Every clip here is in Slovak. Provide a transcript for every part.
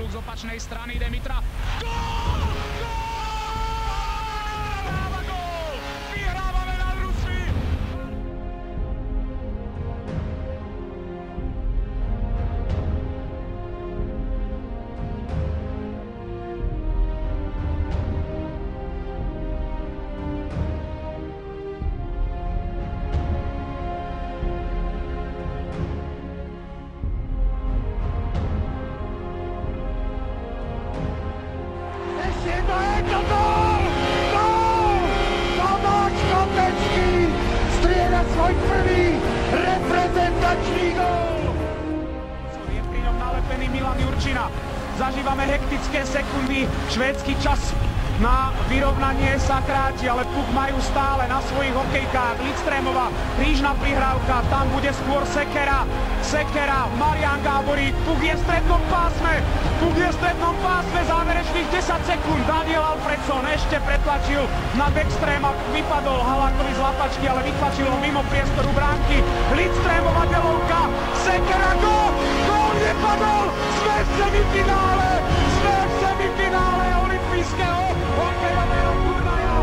útok z opačnej strany Demitra. Gól! Dáva gól! Vyhrávame nad Rusmi! Svoj prvý reprezentačný gól! Je pri ňom nalepený Milan Jurčina. Zažívame hektické sekundy, švédsky čas na vyrovnanie sa kráti, ale puk majú stále na svojich hokejkách. Lidstrémová, krížna prihrávka, tam bude skôr Sekera, Marian Gáborík, puk je v strednom pásme, záverečných 10 sekúnd. Daniel Alfredson ešte pretlačil na backstream a vypadol Halákovi z lapačky, ale vytlačil ho mimo priestoru bránky. Lidstrémová delovka, Sekera, gól nepadol, sme v semifinále olympijského hokejového turnaja.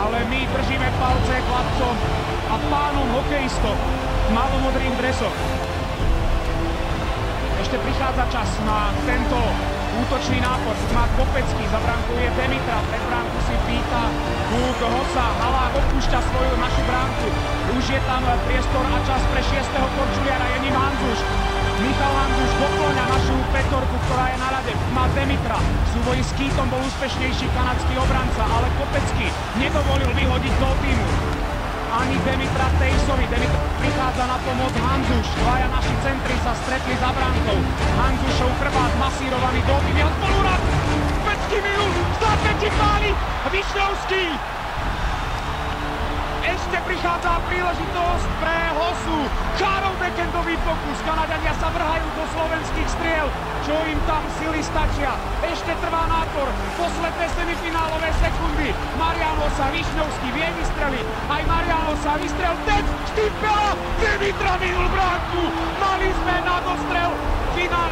Ale my držíme palce chlapcom a pánom hokejistom v malomodrým dresoch. Ešte prichádza čas na tento útočný nápor. Má Kopecký, za bránkou je Demitra, pred bránku si pýta Búk Hossa, Halák opúšťa svoju našu bránku. Už je tam priestor a čas pre 6. korčuliara, je ním Hanzuš. Michal Hanzuš dopĺňa našu petorku, ktorá je na rade. Má Demitra. Súboji s Kýtom bol úspešnejší kanadský obranca, ale Kopecký nedovolil vyhodiť do týmu ani Demitra Tejsovi. Demitra prichádza na pomoc Hanzuš. Dvaja naši centri sa stretli za bránkou. Hanzušov chrbát masírovaný do týmu. A spolurat! Kopecký minul! Zápäti páni! Višňovský! Ešte prichádza príležitosť pre Hossu. Chárov backendový pokus. Kanadania sa vrhajú do slovenských striel. Čo im tam sily stačia. Ešte trvá nápor. Posledné semifinálové sekundy. Marian Hossa, Višňovský vie vystreliť. Aj Marian Hossa vystrel. Teď Štimpela. Demitra minul bránku. Mali sme na dostrel.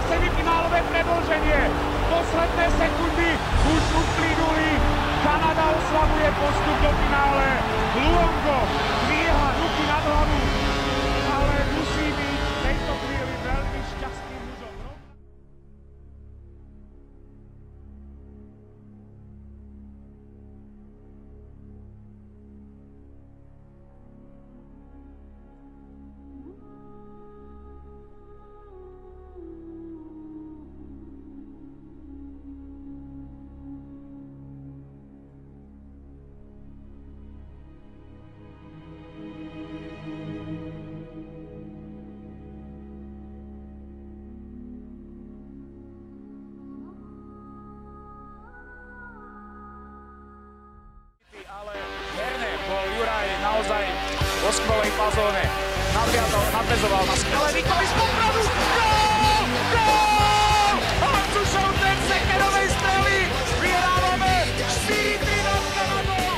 Semifinálové predĺženie. Posledné sekundy už uplynuli. Kanada oslavuje postup do finále. Luongo dvíha ruky nad hlavu, ale musí byť v tejto chvíli veľmi šťastným mužom. Naozaj vo skvelej fazóne. Nadvezoval na skvelé výkony z popradu. Gól! Gól! Hanzušov ten Sekerovej strely. Vyhrávame 4-3 nad Kanadou.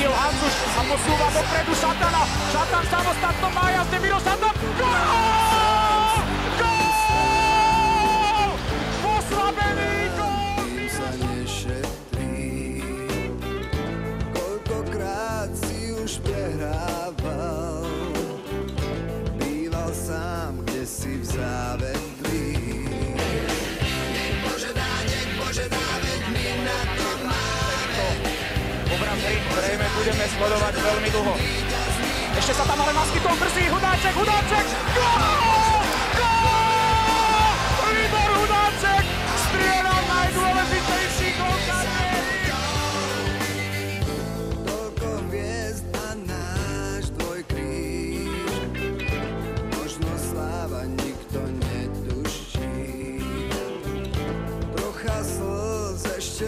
Mateo Hanzuš a posúva dopredu Šatana. Šatan samostatno má jazde, Miro Šatan. Gól! Gól! Poslabený gól! Sa nešetrí, koľkokrát si už prehrával, býval sám, kde si v závetrí. Nech Bože dá, veď my na to máme. Obraz hry zrejme budeme sledovať veľmi dlho. Ešte sa tam ale naskytol brzý Hudáček, Hudáček! Gól! Gól! Libor Hudáček strieľal najdôležitejší gól kariéry. Toľko hviezd a náš tvoj kríž, možno sláva nikto netuší. Trocha slz ešte